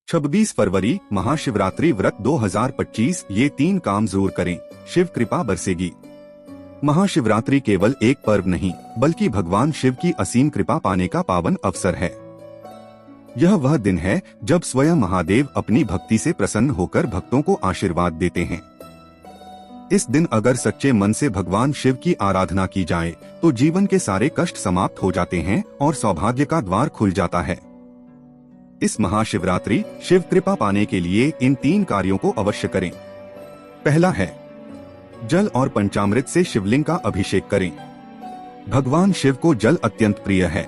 26 फरवरी महाशिवरात्रि व्रत 2025। ये 3 काम जरूर करें, शिव कृपा बरसेगी। महाशिवरात्रि केवल एक पर्व नहीं, बल्कि भगवान शिव की असीम कृपा पाने का पावन अवसर है। यह वह दिन है जब स्वयं महादेव अपनी भक्ति से प्रसन्न होकर भक्तों को आशीर्वाद देते हैं। इस दिन अगर सच्चे मन से भगवान शिव की आराधना की जाए तो जीवन के सारे कष्ट समाप्त हो जाते हैं और सौभाग्य का द्वार खुल जाता है। इस महाशिवरात्रि शिव कृपा पाने के लिए इन 3 कार्यों को अवश्य करें। पहला है, जल और पंचामृत से शिवलिंग का अभिषेक करें। भगवान शिव को जल अत्यंत प्रिय है।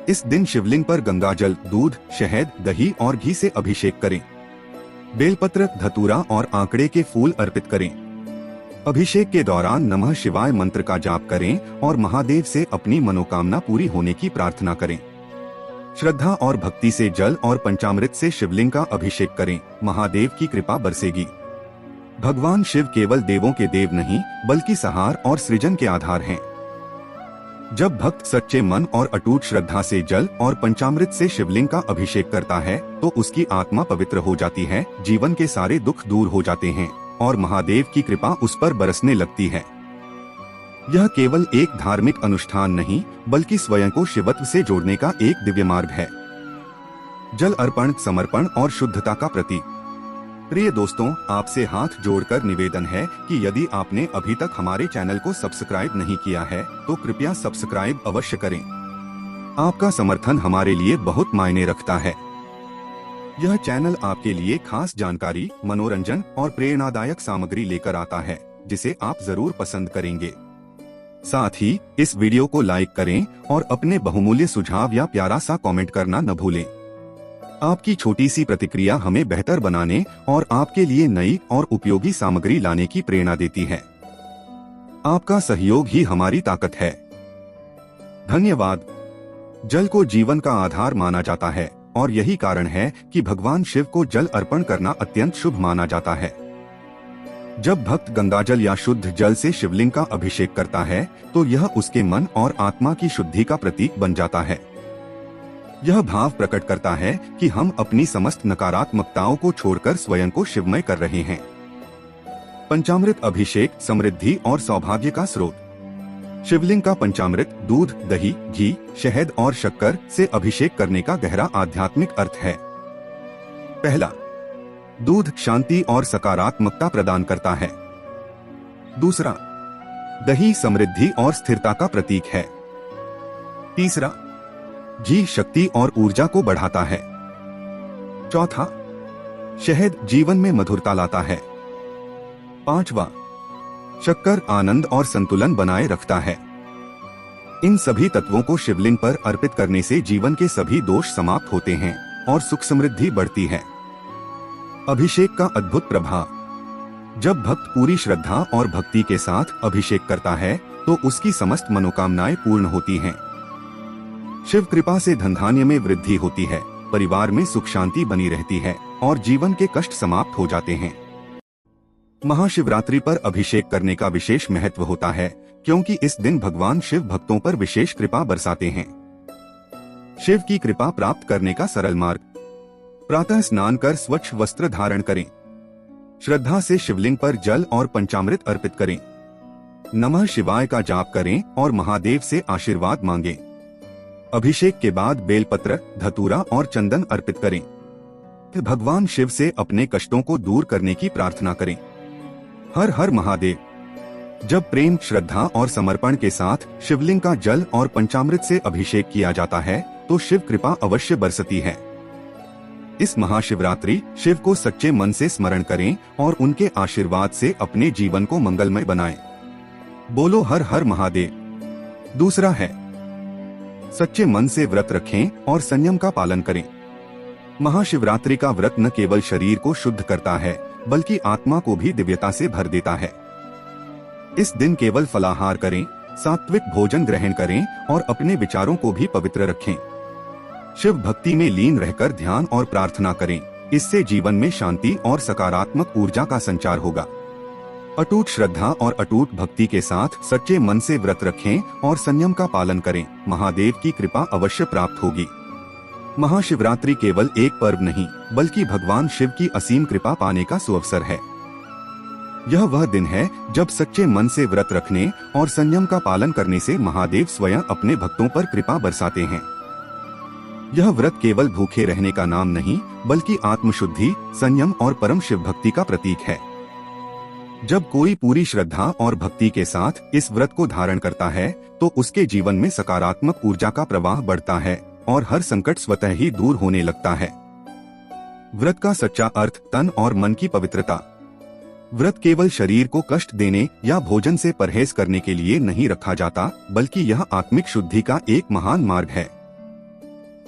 इस दिन शिवलिंग पर गंगा जल, दूध, शहद, दही और घी से अभिषेक करें। बेलपत्र, धतूरा और आंकड़े के फूल अर्पित करें। अभिषेक के दौरान नमः शिवाय मंत्र का जाप करें और महादेव से अपनी मनोकामना पूरी होने की प्रार्थना करें। श्रद्धा और भक्ति से जल और पंचामृत से शिवलिंग का अभिषेक करें, महादेव की कृपा बरसेगी। भगवान शिव केवल देवों के देव नहीं, बल्कि संहार और सृजन के आधार हैं। जब भक्त सच्चे मन और अटूट श्रद्धा से जल और पंचामृत से शिवलिंग का अभिषेक करता है तो उसकी आत्मा पवित्र हो जाती है, जीवन के सारे दुख दूर हो जाते हैं और महादेव की कृपा उस पर बरसने लगती है। यह केवल एक धार्मिक अनुष्ठान नहीं, बल्कि स्वयं को शिवत्व से जोड़ने का एक दिव्य मार्ग है। जल अर्पण समर्पण और शुद्धता का प्रतीक। प्रिय दोस्तों, आपसे हाथ जोड़कर निवेदन है कि यदि आपने अभी तक हमारे चैनल को सब्सक्राइब नहीं किया है तो कृपया सब्सक्राइब अवश्य करें। आपका समर्थन हमारे लिए बहुत मायने रखता है। यह चैनल आपके लिए खास जानकारी, मनोरंजन और प्रेरणादायक सामग्री लेकर आता है, जिसे आप जरूर पसंद करेंगे। साथ ही इस वीडियो को लाइक करें और अपने बहुमूल्य सुझाव या प्यारा सा कमेंट करना न भूलें। आपकी छोटी सी प्रतिक्रिया हमें बेहतर बनाने और आपके लिए नई और उपयोगी सामग्री लाने की प्रेरणा देती है। आपका सहयोग ही हमारी ताकत है। धन्यवाद। जल को जीवन का आधार माना जाता है और यही कारण है कि भगवान शिव को जल अर्पण करना अत्यंत शुभ माना जाता है। जब भक्त गंगाजल या शुद्ध जल से शिवलिंग का अभिषेक करता है तो यह उसके मन और आत्मा की शुद्धि का प्रतीक बन जाता है। यह भाव प्रकट करता है कि हम अपनी समस्त नकारात्मकताओं को छोड़कर स्वयं को शिवमय कर रहे हैं। पंचामृत अभिषेक समृद्धि और सौभाग्य का स्रोत। शिवलिंग का पंचामृत, दूध, दही, घी, शहद और शक्कर से अभिषेक करने का गहरा आध्यात्मिक अर्थ है। पहला, दूध शांति और सकारात्मकता प्रदान करता है। दूसरा, दही समृद्धि और स्थिरता का प्रतीक है। तीसरा, घी शक्ति और ऊर्जा को बढ़ाता है। चौथा, शहद जीवन में मधुरता लाता है। पांचवा, शक्कर आनंद और संतुलन बनाए रखता है। इन सभी तत्वों को शिवलिंग पर अर्पित करने से जीवन के सभी दोष समाप्त होते हैं और सुख समृद्धि बढ़ती है। अभिषेक का अद्भुत प्रभाव। जब भक्त पूरी श्रद्धा और भक्ति के साथ अभिषेक करता है तो उसकी समस्त मनोकामनाएं पूर्ण होती हैं। शिव कृपा से धन धान्य में वृद्धि होती है, परिवार में सुख शांति बनी रहती है और जीवन के कष्ट समाप्त हो जाते हैं। महाशिवरात्रि पर अभिषेक करने का विशेष महत्व होता है क्योंकि इस दिन भगवान शिव भक्तों पर विशेष कृपा बरसाते हैं। शिव की कृपा प्राप्त करने का सरल मार्ग। प्रातः स्नान कर स्वच्छ वस्त्र धारण करें। श्रद्धा से शिवलिंग पर जल और पंचामृत अर्पित करें। नमः शिवाय का जाप करें और महादेव से आशीर्वाद मांगें। अभिषेक के बाद बेलपत्र, धतूरा और चंदन अर्पित करें। भगवान शिव से अपने कष्टों को दूर करने की प्रार्थना करें। हर हर महादेव। जब प्रेम, श्रद्धा और समर्पण के साथ शिवलिंग का जल और पंचामृत से अभिषेक किया जाता है तो शिव कृपा अवश्य बरसती है। इस महाशिवरात्रि शिव को सच्चे मन से स्मरण करें और उनके आशीर्वाद से अपने जीवन को मंगलमय बनाएं। बोलो हर हर महादेव। दूसरा है, सच्चे मन से व्रत रखें और संयम का पालन करें। महाशिवरात्रि का व्रत न केवल शरीर को शुद्ध करता है, बल्कि आत्मा को भी दिव्यता से भर देता है। इस दिन केवल फलाहार करें, सात्विक भोजन ग्रहण करें और अपने विचारों को भी पवित्र रखें। शिव भक्ति में लीन रहकर ध्यान और प्रार्थना करें। इससे जीवन में शांति और सकारात्मक ऊर्जा का संचार होगा। अटूट श्रद्धा और अटूट भक्ति के साथ सच्चे मन से व्रत रखें और संयम का पालन करें। महादेव की कृपा अवश्य प्राप्त होगी। महाशिवरात्रि केवल एक पर्व नहीं बल्कि भगवान शिव की असीम कृपा पाने का सुअवसर है। यह वह दिन है जब सच्चे मन से व्रत रखने और संयम का पालन करने से महादेव स्वयं अपने भक्तों पर कृपा बरसाते हैं। यह व्रत केवल भूखे रहने का नाम नहीं बल्कि आत्मशुद्धि, संयम और परम शिव भक्ति का प्रतीक है। जब कोई पूरी श्रद्धा और भक्ति के साथ इस व्रत को धारण करता है तो उसके जीवन में सकारात्मक ऊर्जा का प्रवाह बढ़ता है और हर संकट स्वतः ही दूर होने लगता है। व्रत का सच्चा अर्थ तन और मन की पवित्रता। व्रत केवल शरीर को कष्ट देने या भोजन से परहेज करने के लिए नहीं रखा जाता बल्कि यह आत्मिक शुद्धि का एक महान मार्ग है।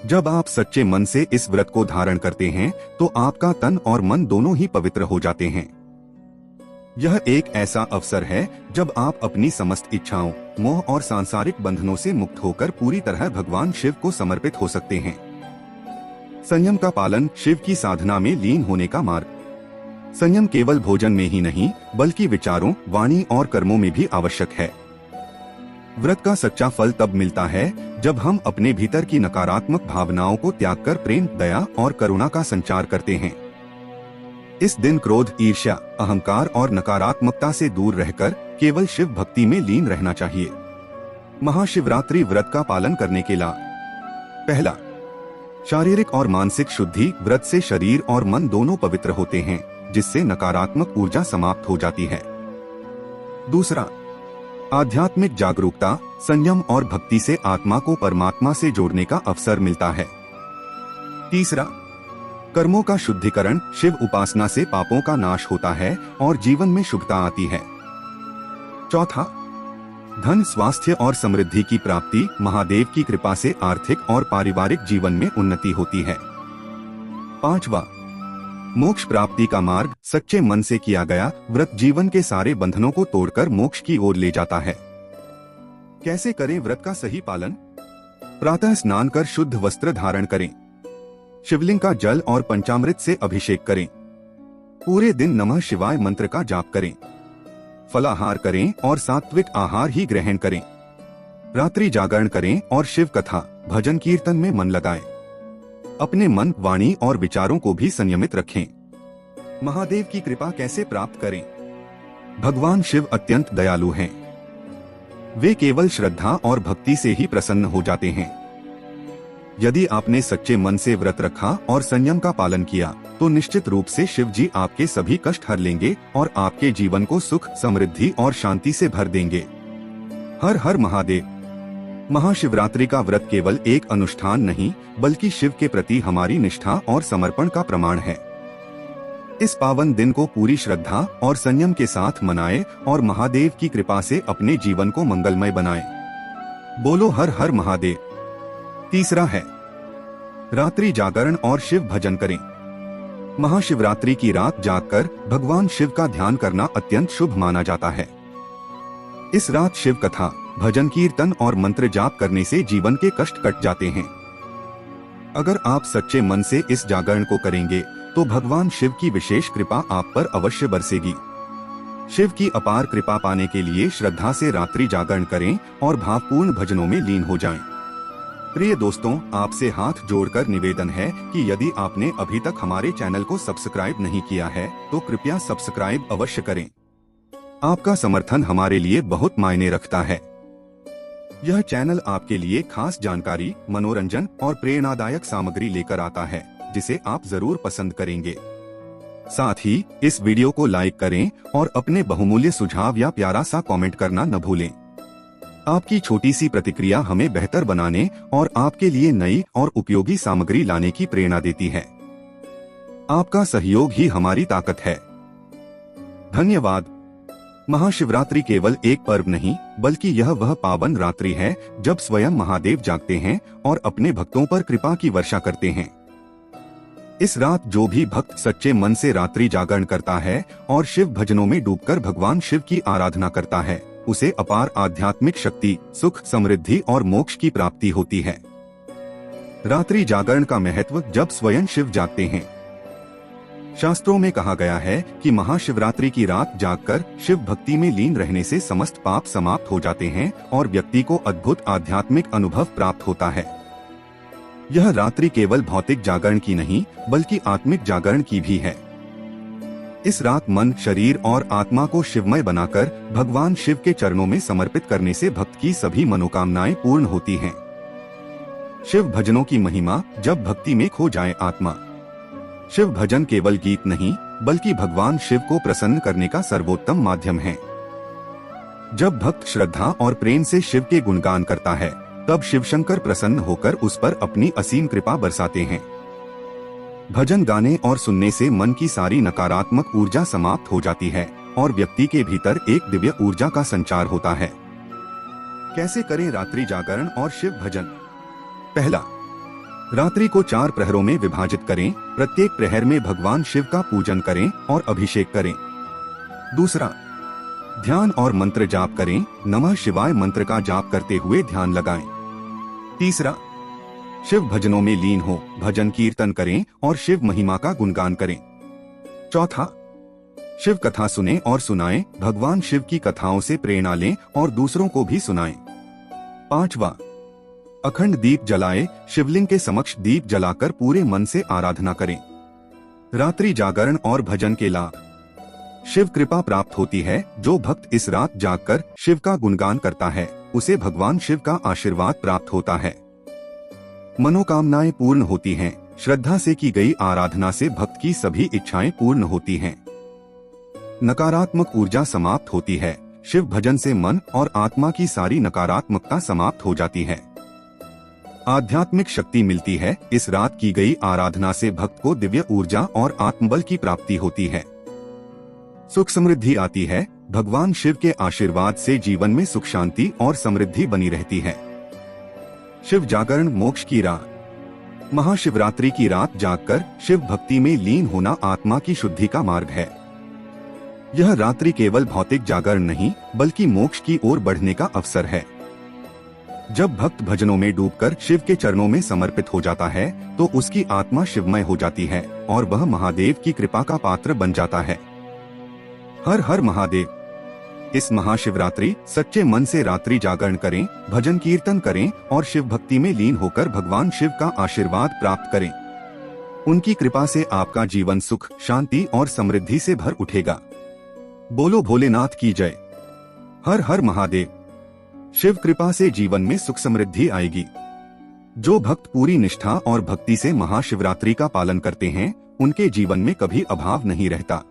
जब आप सच्चे मन से इस व्रत को धारण करते हैं तो आपका तन और मन दोनों ही पवित्र हो जाते हैं। यह एक ऐसा अवसर है जब आप अपनी समस्त इच्छाओं, मोह और सांसारिक बंधनों से मुक्त होकर पूरी तरह भगवान शिव को समर्पित हो सकते हैं। संयम का पालन शिव की साधना में लीन होने का मार्ग। संयम केवल भोजन में ही नहीं बल्कि विचारों, वाणी और कर्मों में भी आवश्यक है। व्रत का सच्चा फल तब मिलता है जब हम अपने भीतर की नकारात्मक भावनाओं को त्याग कर प्रेम, दया और करुणा का संचार करते हैं। इस दिन क्रोध, ईर्ष्या, अहंकार और नकारात्मकता से दूर रहकर केवल शिव भक्ति में लीन रहना चाहिए। महाशिवरात्रि व्रत का पालन करने के लाभ। पहला, शारीरिक और मानसिक शुद्धि। व्रत से शरीर और मन दोनों पवित्र होते हैं जिससे नकारात्मक ऊर्जा समाप्त हो जाती है। दूसरा, आध्यात्मिक जागरूकता। संयम और भक्ति से आत्मा को परमात्मा से जोड़ने का अवसर मिलता है। तीसरा, कर्मों का शुद्धिकरण। शिव उपासना से पापों का नाश होता है और जीवन में शुभता आती है। चौथा, धन, स्वास्थ्य और समृद्धि की प्राप्ति। महादेव की कृपा से आर्थिक और पारिवारिक जीवन में उन्नति होती है। पांचवा, मोक्ष प्राप्ति का मार्ग। सच्चे मन से किया गया व्रत जीवन के सारे बंधनों को तोड़कर मोक्ष की ओर ले जाता है। कैसे करें व्रत का सही पालन? प्रातः स्नान कर शुद्ध वस्त्र धारण करें। शिवलिंग का जल और पंचामृत से अभिषेक करें। पूरे दिन नमः शिवाय मंत्र का जाप करें। फलाहार करें और सात्विक आहार ही ग्रहण करें। रात्रि जागरण करें और शिव कथा, भजन कीर्तन में मन लगाएं। अपने मन, वाणी और विचारों को भी संयमित रखें। महादेव की कृपा कैसे प्राप्त करें? भगवान शिव अत्यंत दयालु हैं। वे केवल श्रद्धा और भक्ति से ही प्रसन्न हो जाते हैं। यदि आपने सच्चे मन से व्रत रखा और संयम का पालन किया तो निश्चित रूप से शिव जी आपके सभी कष्ट हर लेंगे और आपके जीवन को सुख, समृद्धि और शांति से भर देंगे। हर हर महादेव। महाशिवरात्रि का व्रत केवल एक अनुष्ठान नहीं बल्कि शिव के प्रति हमारी निष्ठा और समर्पण का प्रमाण है। इस पावन दिन को पूरी श्रद्धा और संयम के साथ मनाएं और महादेव की कृपा से अपने जीवन को मंगलमय बनाएं। बोलो हर हर महादेव। तीसरा है, रात्रि जागरण और शिव भजन करें। महाशिवरात्रि की रात जागकर भगवान शिव का ध्यान करना अत्यंत शुभ माना जाता है। इस रात शिव कथा, भजन कीर्तन और मंत्र जाप करने से जीवन के कष्ट कट जाते हैं। अगर आप सच्चे मन से इस जागरण को करेंगे तो भगवान शिव की विशेष कृपा आप पर अवश्य बरसेगी। शिव की अपार कृपा पाने के लिए श्रद्धा से रात्रि जागरण करें और भावपूर्ण भजनों में लीन हो जाएं। प्रिय दोस्तों, आपसे हाथ जोड़कर निवेदन है कि यदि आपने अभी तक हमारे चैनल को सब्सक्राइब नहीं किया है तो कृपया सब्सक्राइब अवश्य करें। आपका समर्थन हमारे लिए बहुत मायने रखता है। यह चैनल आपके लिए खास जानकारी, मनोरंजन और प्रेरणादायक सामग्री लेकर आता है जिसे आप जरूर पसंद करेंगे। साथ ही इस वीडियो को लाइक करें और अपने बहुमूल्य सुझाव या प्यारा सा कमेंट करना न भूलें। आपकी छोटी सी प्रतिक्रिया हमें बेहतर बनाने और आपके लिए नई और उपयोगी सामग्री लाने की प्रेरणा देती है। आपका सहयोग ही हमारी ताकत है। धन्यवाद। महाशिवरात्रि केवल एक पर्व नहीं बल्कि यह वह पावन रात्रि है जब स्वयं महादेव जागते हैं और अपने भक्तों पर कृपा की वर्षा करते हैं। इस रात जो भी भक्त सच्चे मन से रात्रि जागरण करता है और शिव भजनों में डूबकर भगवान शिव की आराधना करता है, उसे अपार आध्यात्मिक शक्ति, सुख, समृद्धि और मोक्ष की प्राप्ति होती है। रात्रि जागरण का महत्व। जब स्वयं शिव जागते हैं, शास्त्रों में कहा गया है कि महाशिवरात्रि की रात जागकर शिव भक्ति में लीन रहने से समस्त पाप समाप्त हो जाते हैं और व्यक्ति को अद्भुत आध्यात्मिक अनुभव प्राप्त होता है। यह रात्रि केवल भौतिक जागरण की नहीं बल्कि आत्मिक जागरण की भी है। इस रात मन, शरीर और आत्मा को शिवमय बनाकर भगवान शिव के चरणों में समर्पित करने से भक्त की सभी मनोकामनाएं पूर्ण होती हैं। शिव भजनों की महिमा, जब भक्ति में खो जाए आत्मा। शिव भजन केवल गीत नहीं बल्कि भगवान शिव को प्रसन्न करने का सर्वोत्तम माध्यम है। जब भक्त श्रद्धा और प्रेम से शिव के गुणगान करता है तब शिव शंकर प्रसन्न होकर उस पर अपनी असीम कृपा बरसाते हैं। भजन गाने और सुनने से मन की सारी नकारात्मक ऊर्जा समाप्त हो जाती है और व्यक्ति के भीतर एक दिव्य ऊर्जा का संचार होता है। कैसे करें रात्रि जागरण और शिव भजन? पहला, रात्रि को 4 प्रहरों में विभाजित करें। प्रत्येक प्रहर में भगवान शिव का पूजन करें और अभिषेक करें। दूसरा, ध्यान और मंत्र जाप करें। नमः शिवाय मंत्र का जाप करते हुए ध्यान लगाएं। तीसरा, शिव भजनों में लीन हो, भजन कीर्तन करें और शिव महिमा का गुणगान करें। चौथा, शिव कथा सुने और सुनाएं। भगवान शिव की कथाओं से प्रेरणा लें और दूसरों को भी सुनाएं। पांचवा, अखंड दीप जलाए, शिवलिंग के समक्ष दीप जलाकर पूरे मन से आराधना करें। रात्रि जागरण और भजन के लाभ। शिव कृपा प्राप्त होती है। जो भक्त इस रात जागकर शिव का गुणगान करता है उसे भगवान शिव का आशीर्वाद प्राप्त होता है। मनोकामनाएं पूर्ण होती हैं। श्रद्धा से की गई आराधना से भक्त की सभी इच्छाएं पूर्ण होती हैं। नकारात्मक ऊर्जा समाप्त होती है। शिव भजन से मन और आत्मा की सारी नकारात्मकता समाप्त हो जाती है। आध्यात्मिक शक्ति मिलती है। इस रात की गई आराधना से भक्त को दिव्य ऊर्जा और आत्मबल की प्राप्ति होती है। सुख समृद्धि आती है। भगवान शिव के आशीर्वाद से जीवन में सुख, शांति और समृद्धि बनी रहती है। शिव जागरण मोक्ष की राह। महाशिवरात्रि की रात जागकर शिव भक्ति में लीन होना आत्मा की शुद्धि का मार्ग है। यह रात्रि केवल भौतिक जागरण नहीं बल्कि मोक्ष की ओर बढ़ने का अवसर है। जब भक्त भजनों में डूबकर शिव के चरणों में समर्पित हो जाता है तो उसकी आत्मा शिवमय हो जाती है और वह महादेव की कृपा का पात्र बन जाता है। हर हर महादेव। इस महाशिवरात्रि सच्चे मन से रात्रि जागरण करें, भजन कीर्तन करें और शिव भक्ति में लीन होकर भगवान शिव का आशीर्वाद प्राप्त करें। उनकी कृपा से आपका जीवन सुख, शांति और समृद्धि से भर उठेगा। बोलो भोलेनाथ की जय। हर हर महादेव। शिव कृपा से जीवन में सुख समृद्धि आएगी। जो भक्त पूरी निष्ठा और भक्ति से महाशिवरात्रि का पालन करते हैं उनके जीवन में कभी अभाव नहीं रहता।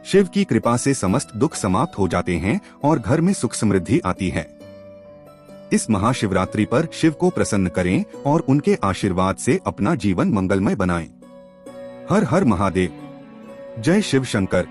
शिव की कृपा से समस्त दुख समाप्त हो जाते हैं और घर में सुख समृद्धि आती है। इस महाशिवरात्रि पर शिव को प्रसन्न करें और उनके आशीर्वाद से अपना जीवन मंगलमय बनाएं। हर हर महादेव। जय शिव शंकर।